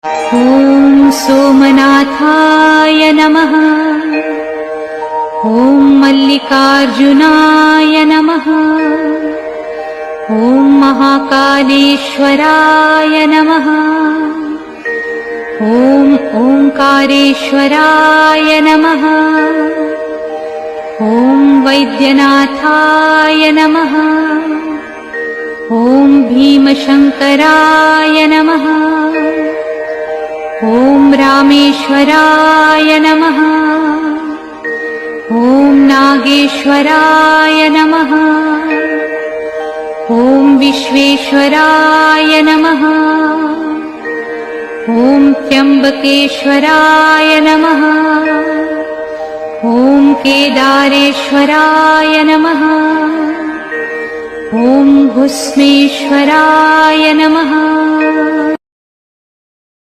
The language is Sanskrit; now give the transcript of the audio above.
ॐ सोमनाथाय नमः। ॐ मल्लिकार्जुनाय नमः। ॐ महाकालेश्वराय नमः। ॐ ओंकारेश्वराय नमः। ॐ वैद्यनाथाय नमः। ॐ भीमशंकराय नमः। ॐ रामेश्वराय नमः। ॐ नागेश्वराय नमः। ॐ विश्वेश्वराय नमः। ॐ त्र्यंबकेश्वराय नमः। ॐ केदारेश्वराय नमः। ॐ भुस्मेश्वराय नमः।